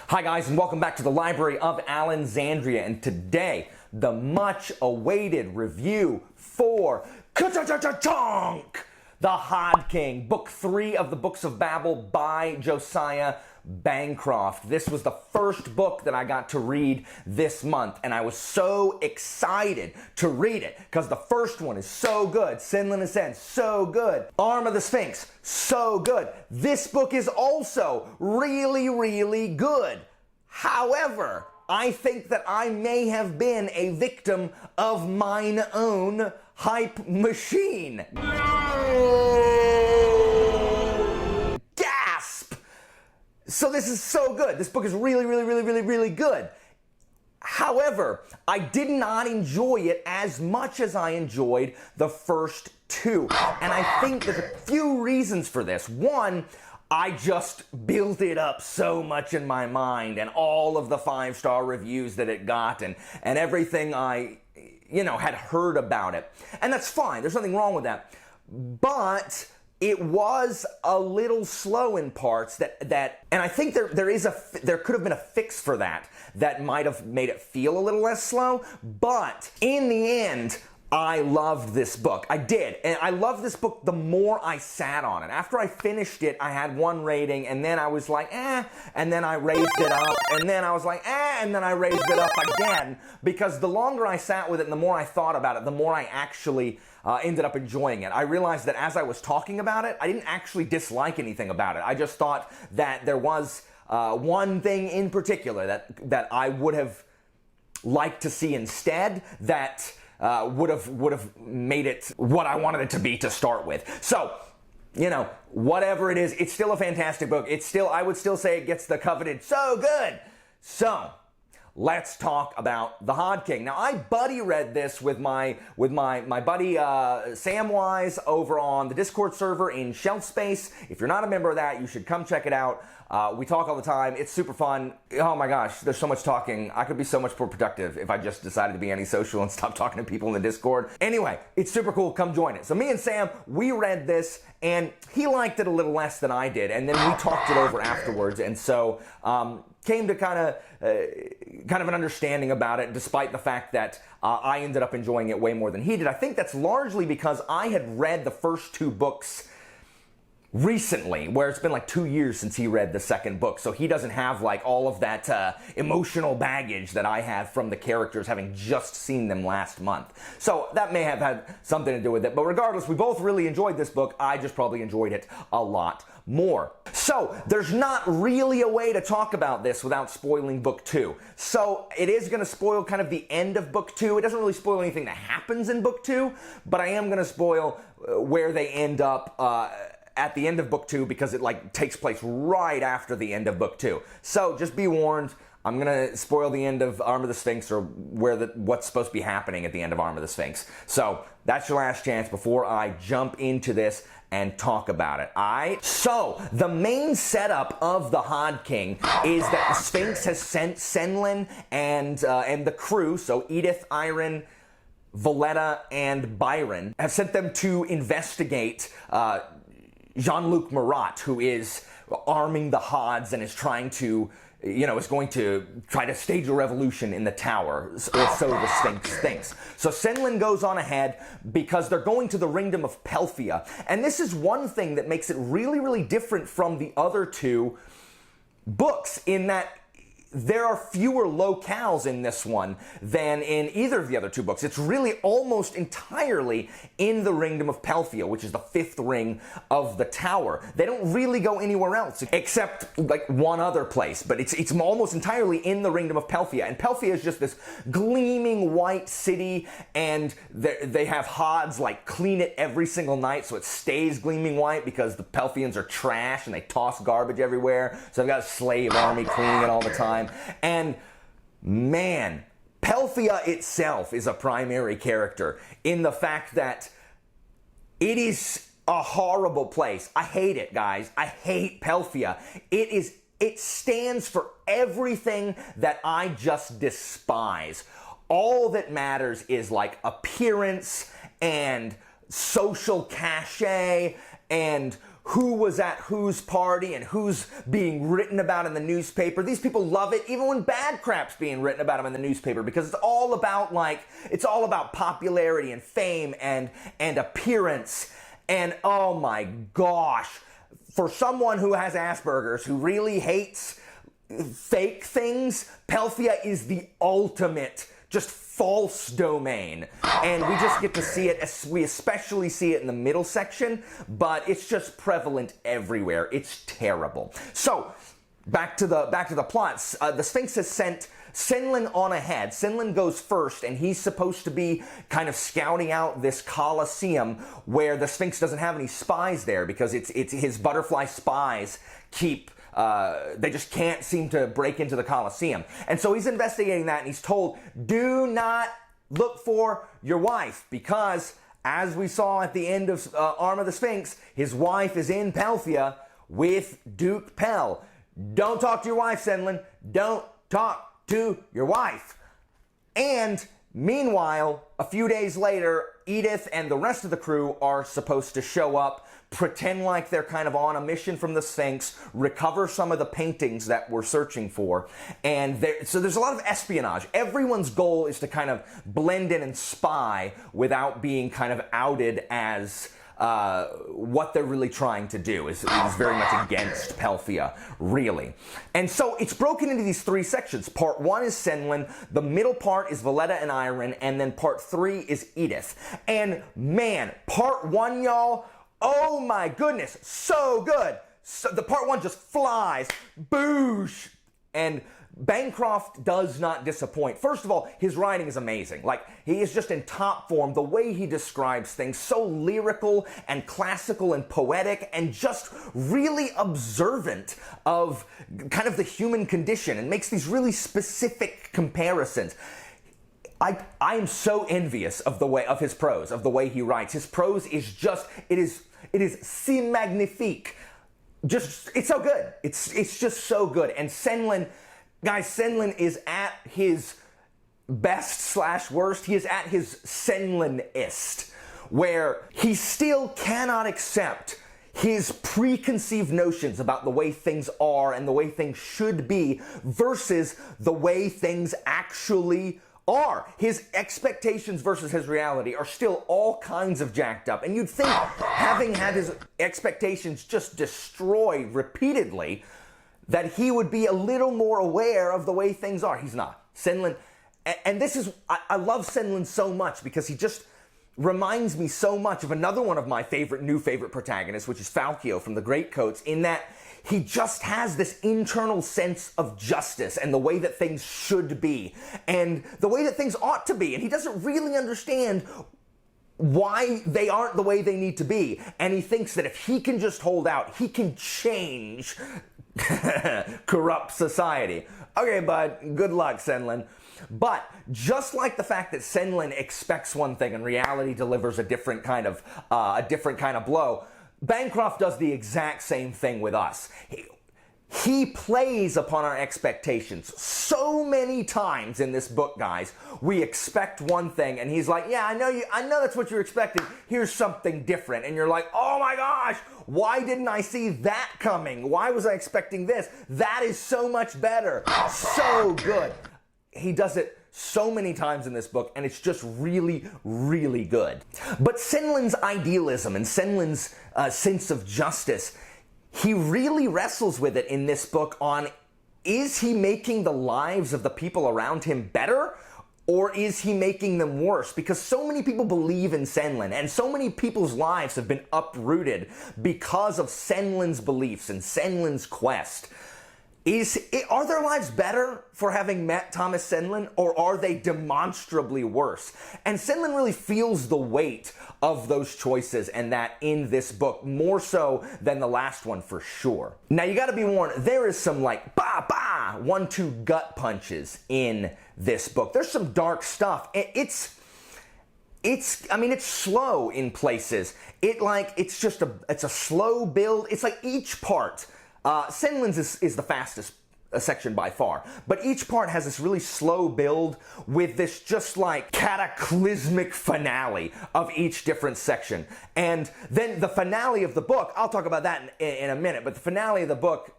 Hi guys, and welcome back to the Library of Alexandria, and today the much awaited review for the Hod King, book 3 of the Books of Babel by Josiah Bancroft. This was the first book that I got to read this month, and I was so excited to read it because the first one is so good. Sinlin Ascent, so good. Arm of the Sphinx, so good. This book is also really, really good. However, I think that I may have been a victim of mine own hype machine. Gasp! So this is so good. This book is really, really, really, really, really good. However, I did not enjoy it as much as I enjoyed the first two. And I think there's a few reasons for this. One, I just built it up so much in my mind, and all of the 5-star reviews that it got, and everything I, had heard about it. And that's fine. There's nothing wrong with that. But it was a little slow in parts and I think there could have been a fix for that might have made it feel a little less slow. But in the end, I loved this book. I did. And I loved this book the more I sat on it. After I finished it, I had 1 rating, and then I was like, and then I raised it up, and then I was like, and then I raised it up again, because the longer I sat with it and the more I thought about it, the more I actually ended up enjoying it. I realized that as I was talking about it, I didn't actually dislike anything about it. I just thought that there was one thing in particular that I would have liked to see instead that would have made it what I wanted it to be to start with. So, whatever it is, it's still a fantastic book. I would still say it gets the coveted so good. So, let's talk about the Hod King. Now, I buddy read this with my buddy Samwise over on the Discord server in Shelf Space. If you're not a member of that, you should come check it out. We talk all the time. It's super fun. Oh my gosh, there's so much talking. I could be so much more productive if I just decided to be antisocial and stop talking to people in the Discord. Anyway, it's super cool. Come join it. So me and Sam, we read this, and he liked it a little less than I did, and then we talked it over afterwards, and so came to kind of an understanding about it, despite the fact that I ended up enjoying it way more than he did. I think that's largely because I had read the first 2 books recently, where it's been like 2 years since he read the second book, so he doesn't have like all of that emotional baggage that I had from the characters, having just seen them last month. So that may have had something to do with it, but regardless, we both really enjoyed this book. I just probably enjoyed it a lot more. So there's not really a way to talk about this without spoiling book 2. So it is going to spoil kind of the end of book 2. It doesn't really spoil anything that happens in book 2, but I am going to spoil where they end up at the end of book 2, because it takes place right after the end of book 2. So just be warned, I'm gonna spoil the end of Arm of the Sphinx, or what's supposed to be happening at the end of Arm of the Sphinx. So that's your last chance before I jump into this and talk about it. So the main setup of the Hod King is that the Sphinx has sent Senlin and the crew, so Edith, Iron, Valletta, and Byron, have sent them to investigate Jean-Luc Marat, who is arming the Hods and is trying to, is going to try to stage a revolution in the tower, or so the Sphinx thinks. So Senlin goes on ahead because they're going to the Ringdom of Pelphia. And this is one thing that makes it really, really different from the other 2 books, in that there are fewer locales in this one than in either of the other 2 books. It's really almost entirely in the Ringdom of Pelphia, which is the 5th ring of the tower. They don't really go anywhere else except like one other place, but it's almost entirely in the Ringdom of Pelphia. And Pelphia is just this gleaming white city, and they have Hods clean it every single night so it stays gleaming white, because the Pelphians are trash and they toss garbage everywhere. So they've got a slave army cleaning it all the time. And man, Pelphia itself is a primary character in the fact that it is a horrible place. I hate it, guys. I hate Pelphia. It stands for everything that I just despise. All that matters is appearance and social cachet and who was at whose party and who's being written about in the newspaper. These people love it even when bad crap's being written about them in the newspaper, because it's all about popularity and fame and appearance. And oh my gosh, for someone who has Asperger's, who really hates fake things, Pelthea is the ultimate just false domain. And we just get to see it, we especially see it in the middle section, but it's just prevalent everywhere. It's terrible. So, back to the plots. The Sphinx has sent Senlin on ahead. Senlin goes first, and he's supposed to be kind of scouting out this Colosseum where the Sphinx doesn't have any spies there, because it's his butterfly spies keep they just can't seem to break into the Colosseum. And so he's investigating that, and he's told, do not look for your wife, because as we saw at the end of Arm of the Sphinx, his wife is in Pelthea with Duke Pell. Don't talk to your wife, Senlin. Don't talk to your wife. And meanwhile, a few days later, Edith and the rest of the crew are supposed to show up, pretend like they're kind of on a mission from the Sphinx, recover some of the paintings that we're searching for. And so there's a lot of espionage. Everyone's goal is to kind of blend in and spy without being kind of outed as what they're really trying to do is very much against Pelthea, really. And so it's broken into these three sections. Part 1 is Senlin, the middle part is Valletta and Iron, and then part 3 is Edith. And man, part 1, y'all, oh my goodness, so good. So the part 1 just flies, boosh, and Bancroft does not disappoint. First of all, his writing is amazing. Like, he is just in top form. The way he describes things, so lyrical and classical and poetic, and just really observant of kind of the human condition, and makes these really specific comparisons. I am so envious of his prose, of the way he writes. His prose is just, it is si magnifique. Just, it's so good. It's just so good. And Senlin, guys, Senlin is at his best/worst. He is at his Senlinist, where he still cannot accept his preconceived notions about the way things are and the way things should be versus the way things actually are. His expectations versus his reality are still all kinds of jacked up. And you'd think, having had his expectations just destroyed repeatedly, that he would be a little more aware of the way things are. He's not. Senlin, and this is, I love Senlin so much because he just reminds me so much of another one of my new favorite protagonists, which is Falchio from The Greatcoats, in that he just has this internal sense of justice and the way that things should be and the way that things ought to be. And he doesn't really understand why they aren't the way they need to be. And he thinks that if he can just hold out, he can change corrupt society. Okay, bud, good luck, Senlin. But just like the fact that Senlin expects one thing and reality delivers a different kind of blow, Bancroft does the exact same thing with us. He plays upon our expectations so many times in this book, guys. We expect one thing, and he's like, yeah, I know that's what you're expecting. Here's something different. And you're like, oh my gosh, why didn't I see that coming? Why was I expecting this? That is so much better. So good. He does it so many times in this book, and it's just really, really good. But Senlin's idealism and Senlin's sense of justice, he really wrestles with it in this book on, is he making the lives of the people around him better, or is he making them worse? Because so many people believe in Senlin, and so many people's lives have been uprooted because of Senlin's beliefs and Senlin's quest. Are their lives better for having met Thomas Senlin, or are they demonstrably worse? And Senlin really feels the weight of those choices, and that in this book, more so than the last one for sure. Now you gotta be warned, there is some like, bah, 1-2 gut punches in this book. There's some dark stuff. It's slow in places. It's a slow build. It's like each part, Senlin's is the fastest section by far. But each part has this really slow build with this just like cataclysmic finale of each different section. And then the finale of the book, I'll talk about that in a minute, but the finale of the book,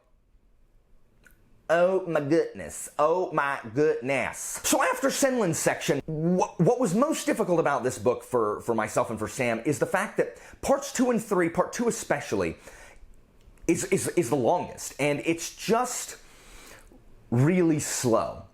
oh my goodness, oh my goodness. So after Senlin's section, what was most difficult about this book for myself and for Sam is the fact that parts 2 and 3, part 2 especially, is the longest. And it's just really slow.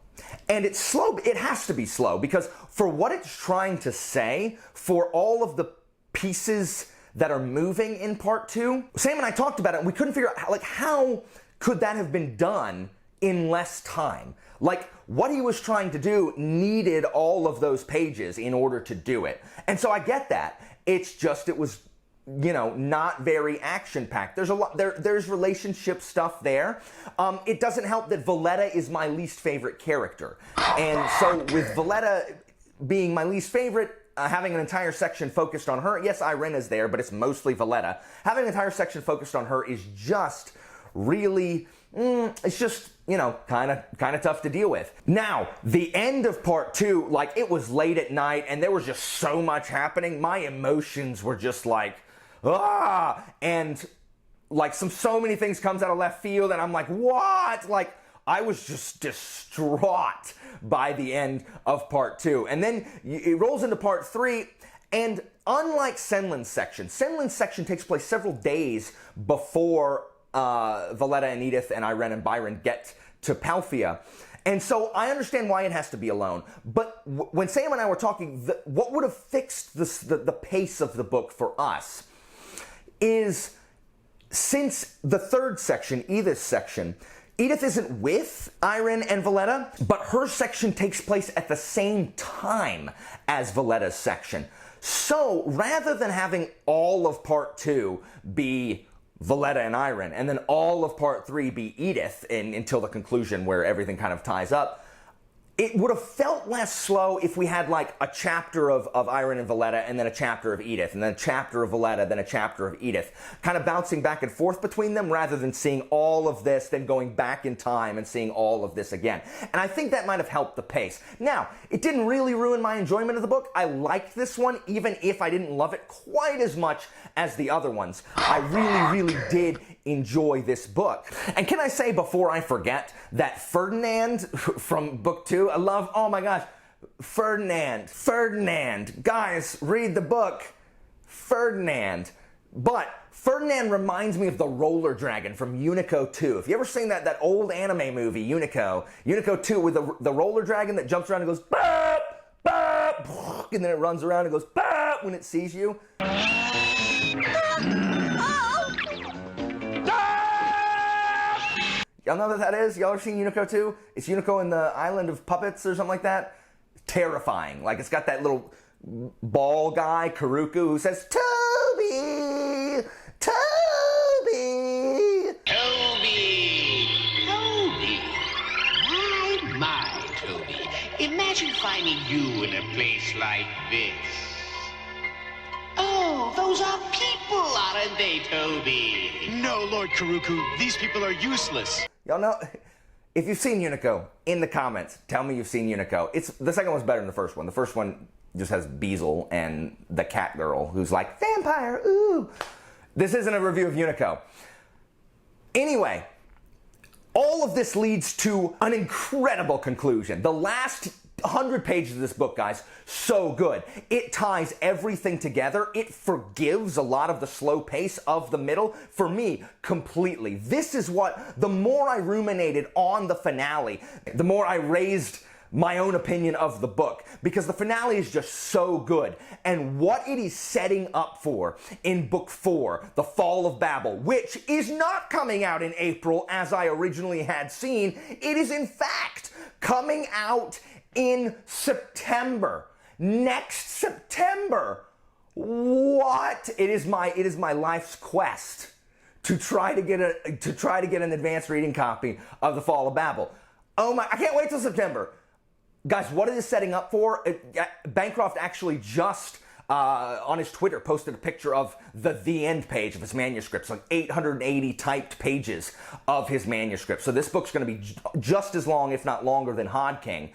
And it's slow, it has to be slow, because for what it's trying to say, for all of the pieces that are moving in part 2, Sam and I talked about it, and we couldn't figure out, how could that have been done in less time? Like, what he was trying to do needed all of those pages in order to do it. And so I get that. It's just, it was, not very action-packed. There's a lot, there's relationship stuff there. It doesn't help that Valletta is my least favorite character. And so with Valletta being my least favorite, having an entire section focused on her, yes, Irena's there, but it's mostly Valletta. Having an entire section focused on her is just really, it's just, kind of tough to deal with. Now, the end of part 2, it was late at night and there was just so much happening. My emotions were just and so many things comes out of left field and I'm like, what? I was just distraught by the end of part 2. And then it rolls into part 3, and unlike Senlin's section takes place several days before Valletta and Edith and Irene and Byron get to Palphia. And so I understand why it has to be alone. But when Sam and I were talking, what would have fixed the pace of the book for us is, since the third section, Edith's section, Edith isn't with Irene and Valletta, but her section takes place at the same time as Valletta's section. So rather than having all of part 2 be Valletta and Irene, and then all of part 3 be Edith until the conclusion where everything kind of ties up, it would have felt less slow if we had a chapter of Irene and Valletta, and then a chapter of Edith, and then a chapter of Valletta, then a chapter of Edith, kind of bouncing back and forth between them rather than seeing all of this, then going back in time and seeing all of this again. And I think that might have helped the pace. Now, it didn't really ruin my enjoyment of the book. I liked this one, even if I didn't love it quite as much as the other ones. I really did enjoy this book. And can I say before I forget that Ferdinand from book 2, I love, oh my gosh, Ferdinand, guys, read the book, Ferdinand. But Ferdinand reminds me of the roller dragon from Unico 2. If you ever seen that old anime movie, Unico 2 with the roller dragon that jumps around and goes, bop, bop, and then it runs around and goes, bop, when it sees you. Y'all know what that is? Y'all ever seen Unico 2? It's Unico in the Island of Puppets or something like that. Terrifying. It's got that little ball guy, Karuku, who says, Toby! Toby! Toby! Toby! My, Toby. Imagine finding you in a place like this. Oh, those are people, aren't they, Toby? No, Lord Karuku, these people are useless. Y'all know, if you've seen Unico, in the comments, tell me you've seen Unico. The second one's better than the first one. The first one just has Beazle and the cat girl who's like, vampire, ooh. This isn't a review of Unico. Anyway, all of this leads to an incredible conclusion. The last 100 pages of this book, guys, so good. It ties everything together. It forgives a lot of the slow pace of the middle, for me, completely. This is what, the more I ruminated on the finale, the more I raised my own opinion of the book, because the finale is just so good. And what it is setting up for in book 4, The Fall of Babel, which is not coming out in April as I originally had seen, it is in fact coming out in September. Next September. What? It is my life's quest to try to get an advanced reading copy of The Fall of Babel. Oh my, I can't wait till September. Guys, what it is setting up for, Bancroft actually just on his Twitter, posted a picture of the end page of his manuscripts, like 880 typed pages of his manuscript. So this book's going to be just as long, if not longer, than Hod King.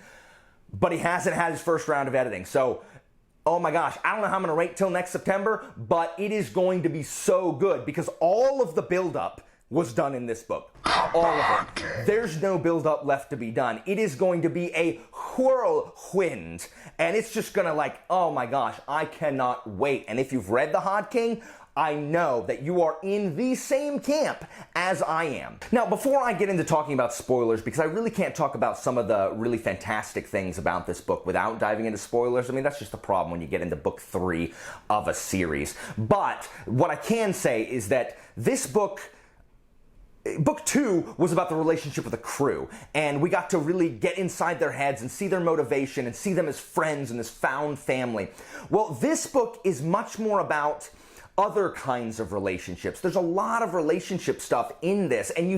But he hasn't had his first round of editing. So, oh my gosh, I don't know how I'm going to wait till next September, but it is going to be so good because all of the buildup was done in this book. All of it. There's no build-up left to be done. It is going to be a whirlwind. And it's just gonna like, oh my gosh, I cannot wait. And if you've read The Hod King, I know that you are in the same camp as I am. Now, before I get into talking about spoilers, because I really can't talk about some of the really fantastic things about this book without diving into spoilers. I mean, that's just the problem when you get into book 3 of a series. But what I can say is that this book 2 was about the relationship with the crew, and we got to really get inside their heads and see their motivation and see them as friends and this found family. Well, this book is much more about other kinds of relationships. There's a lot of relationship stuff in this, and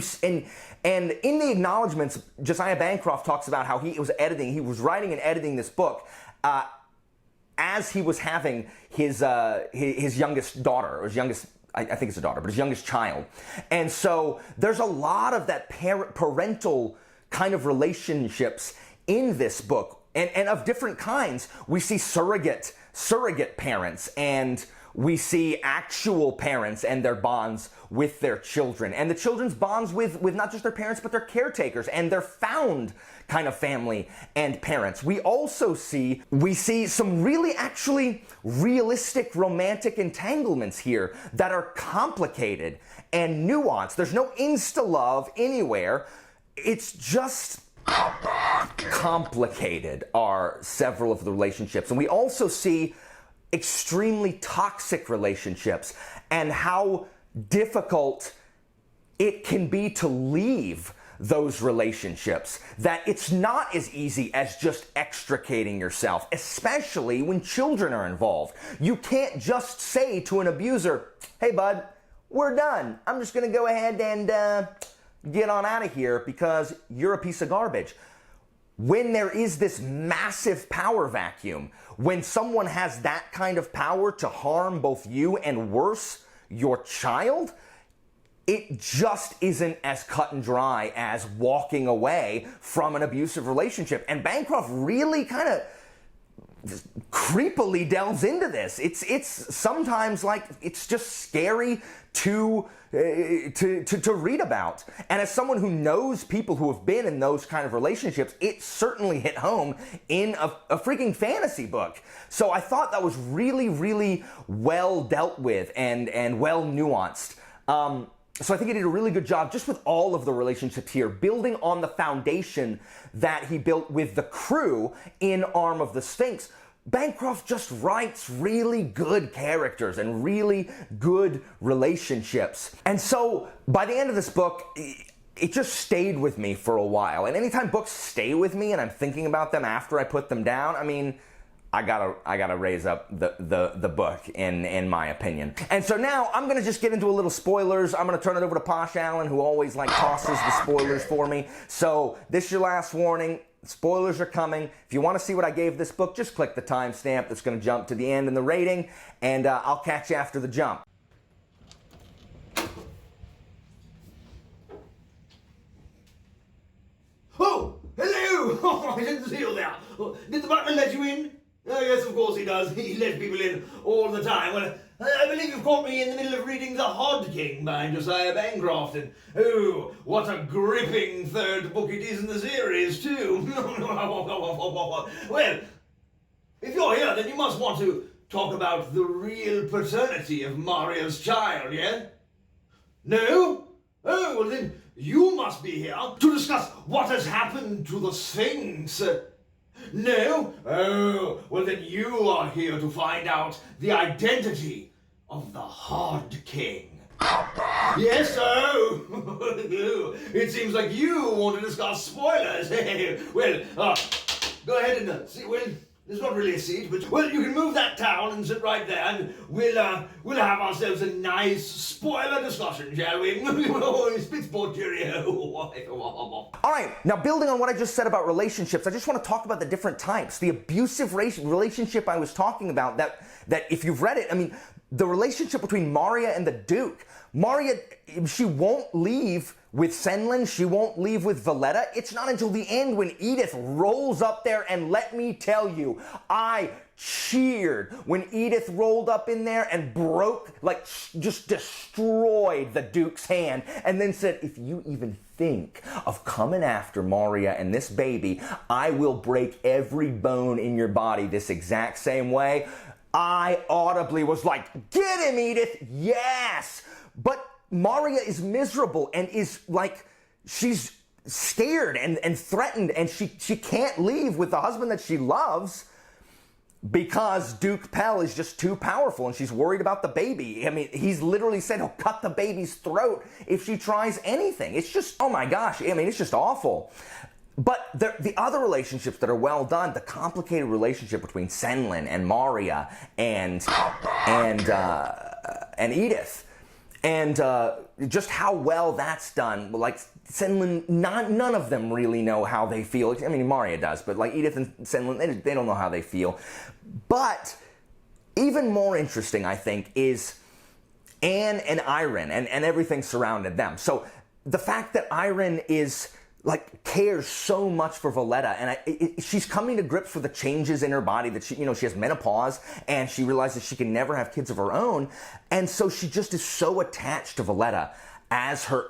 in the acknowledgments, Josiah Bancroft talks about how he was writing and editing this book as he was having his youngest daughter, or his youngest, I think it's a daughter, but his youngest child. And so there's a lot of that parental kind of relationships in this book, and of different kinds. We see surrogate parents, and we see actual parents and their bonds with their children, and the children's bonds with not just their parents, but their caretakers and their found kind of family and parents. We also see some really actually realistic romantic entanglements here that are complicated and nuanced. There's no insta-love anywhere. It's just complicated are several of the relationships. And we also see extremely toxic relationships and how difficult it can be to leave those relationships, that it's not as easy as just extricating yourself, especially when children are involved. You can't just say to an abuser, hey bud, we're done. I'm just gonna go ahead and get on out of here because you're a piece of garbage. When there is this massive power vacuum, when someone has that kind of power to harm both you and, worse, your child, it just isn't as cut and dry as walking away from an abusive relationship. And Bancroft really kind of creepily delves into this. It's sometimes like it's just scary to read about. And as someone who knows people who have been in those kind of relationships, it certainly hit home in a freaking fantasy book. So I thought that was really, really well dealt with and well nuanced. So I think he did a really good job just with all of the relationships here, building on the foundation that he built with the crew in Arm of the Sphinx. Bancroft just writes really good characters and really good relationships. And so by the end of this book, it just stayed with me for a while. And anytime books stay with me and I'm thinking about them after I put them down, I mean, I gotta raise up the book in my opinion. And so now I'm gonna just get into a little spoilers. I'm gonna turn it over to Posh Allen, who always like tosses the spoilers for me. So this is your last warning. Spoilers are coming. If you want to see what I gave this book, just click the timestamp that's going to jump to the end in the rating, and I'll catch you after the jump. Oh, hello! Oh, I didn't see you there. Did the butler let you in? Oh, yes, of course he does. He lets people in all the time. Well, I believe you've caught me in the middle of reading The Hod King by Josiah Bancroft, and oh, what a gripping third book it is in the series, too. Well, if you're here, then you must want to talk about the real paternity of Maria's child, yeah? No? Oh, well then, you must be here to discuss what has happened to the Sphinx. No? Oh, well then you are here to find out the identity of the Hod King. Yes, oh! It seems like you want to discuss spoilers. Well, go ahead and see. Well, There's not really a seat, but well, you can move that down and sit right there, and we'll have ourselves a nice spoiler discussion, shall we? Spitsport cheerio. All right, now building on what I just said about relationships, I just want to talk about the different types. The abusive relationship I was talking about, that if you've read it, I mean, the relationship between Maria and the Duke. Maria, she won't leave with Senlin, she won't leave with Valletta. It's not until the end when Edith rolls up there, and let me tell you, I cheered when Edith rolled up in there and broke, like just destroyed the Duke's hand, and then said, if you even think of coming after Maria and this baby, I will break every bone in your body this exact same way. I audibly was like, get him, Edith, yes! But Maria is miserable and is like, she's scared and threatened, and she can't leave with the husband that she loves because Duke Pell is just too powerful, and she's worried about the baby. I mean, he's literally said he'll cut the baby's throat if she tries anything. It's just, oh my gosh, I mean, it's just awful. But the other relationships that are well done, the complicated relationship between Senlin and Maria and Edith, and just how well that's done. Like Senlin, none of them really know how they feel. I mean, Maria does, but like Edith and Senlin, they don't know how they feel. But even more interesting, I think, is Anne and Irene and everything surrounded them. So the fact that Irene is like cares so much for Valletta, and she's coming to grips with the changes in her body, that she has menopause, and she realizes she can never have kids of her own, and so she just is so attached to Valletta as her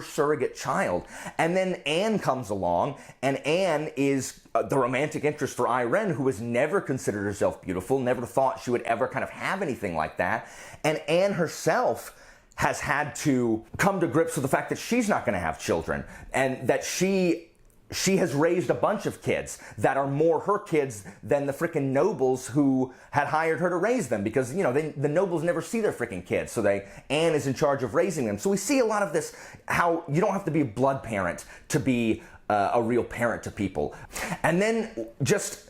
surrogate child. And then Anne comes along, and Anne is the romantic interest for Irene, who has never considered herself beautiful, never thought she would ever kind of have anything like that, and Anne herself has had to come to grips with the fact that she's not going to have children, and that she has raised a bunch of kids that are more her kids than the frickin' nobles who had hired her to raise them, because, the nobles never see their frickin' kids, so Anne is in charge of raising them. So we see a lot of this, how you don't have to be a blood parent to be a real parent to people. And then just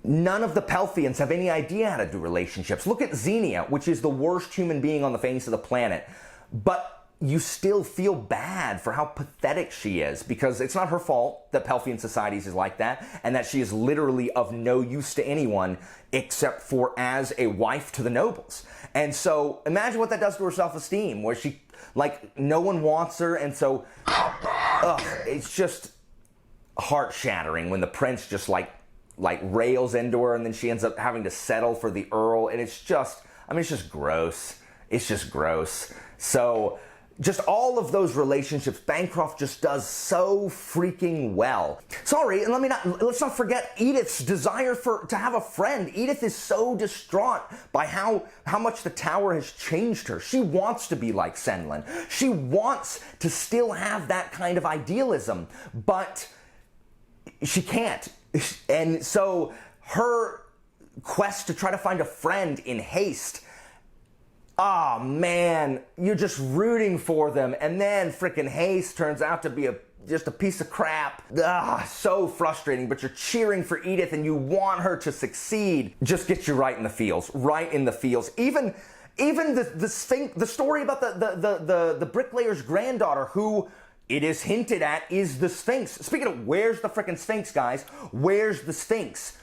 none of the Pelthians have any idea how to do relationships. Look at Xenia, which is the worst human being on the face of the planet. But you still feel bad for how pathetic she is, because it's not her fault that Pelthian societies is like that, and that she is literally of no use to anyone except for as a wife to the nobles. And so imagine what that does to her self-esteem, where she, like, no one wants her, and so it's just heart-shattering when the prince just like rails into her, and then she ends up having to settle for the earl, and it's just gross. It's just gross. So just all of those relationships, Bancroft just does so freaking well. Sorry, and let's not forget Edith's desire to have a friend. Edith is so distraught by how much the tower has changed her. She wants to be like Senlin. She wants to still have that kind of idealism, but she can't. And so her quest to try to find a friend in haste, oh man, you're just rooting for them, and then frickin' haste turns out to be just a piece of crap. So frustrating, but you're cheering for Edith and you want her to succeed. Just gets you right in the feels, Even the story about the bricklayer's granddaughter, who it is hinted at is the Sphinx. Speaking of, where's the frickin' Sphinx, guys? Where's the Sphinx?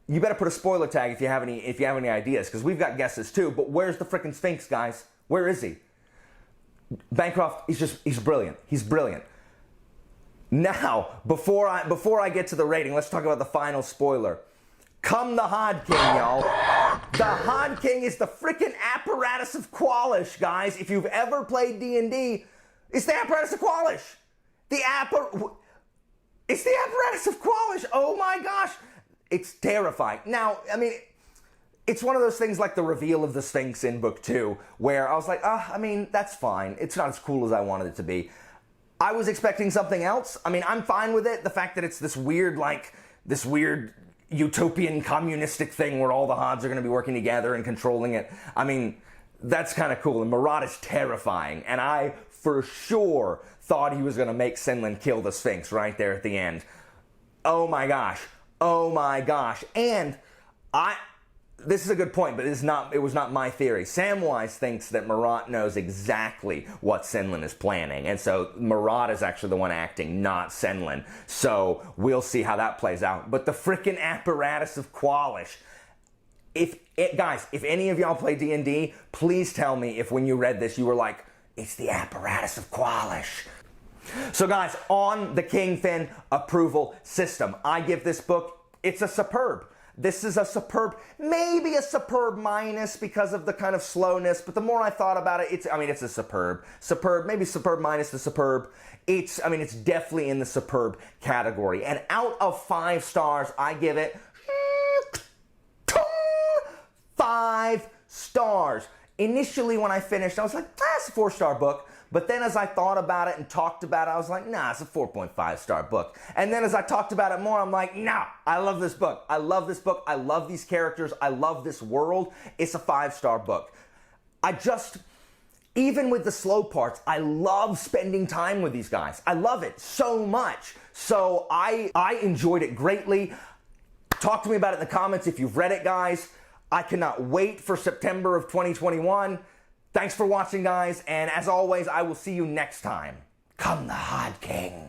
You better put a spoiler tag if you have any ideas, because we've got guesses too. But where's the frickin' Sphinx, guys? Where is he? Bancroft, he's brilliant. He's brilliant. Now, before I get to the rating, let's talk about the final spoiler. Come the Hod King, y'all. The Hod King is the frickin' apparatus of Qualish, guys. If you've ever played D&D, it's the apparatus of Qualish. It's the apparatus of Qualish. Oh my gosh. It's terrifying. Now, I mean, it's one of those things like the reveal of the Sphinx in book 2, where I was like, that's fine. It's not as cool as I wanted it to be. I was expecting something else. I mean, I'm fine with it. The fact that it's this weird utopian communistic thing where all the Hods are going to be working together and controlling it. I mean, that's kind of cool. And Marat is terrifying. And I, for sure, thought he was going to make Senlin kill the Sphinx right there at the end. Oh my gosh. Oh my gosh. And this is a good point, but it was not my theory. Samwise thinks that Marat knows exactly what Senlin is planning. And so Marat is actually the one acting, not Senlin. So we'll see how that plays out. But the frickin' apparatus of Qualish. Guys, if any of y'all play D&D, please tell me if when you read this you were like, it's the apparatus of Qualish. So guys, on the Kingfin approval system, I give this book, it's a superb. This is a superb, maybe a superb minus because of the kind of slowness, but the more I thought about it, it's a superb. Superb, maybe superb minus the superb. It's definitely in the superb category. And out of 5 stars, I give it 5 stars. Initially when I finished, I was like, it's a 4-star book. But then as I thought about it and talked about it, I was like, nah, it's a 4.5-star book. And then as I talked about it more, I'm like, nah, I love this book. I love this book. I love these characters. I love this world. It's a 5-star book. Even with the slow parts, I love spending time with these guys. I love it so much. So I enjoyed it greatly. Talk to me about it in the comments if you've read it, guys. I cannot wait for September of 2021. Thanks for watching, guys, and as always, I will see you next time. Come the Hod King.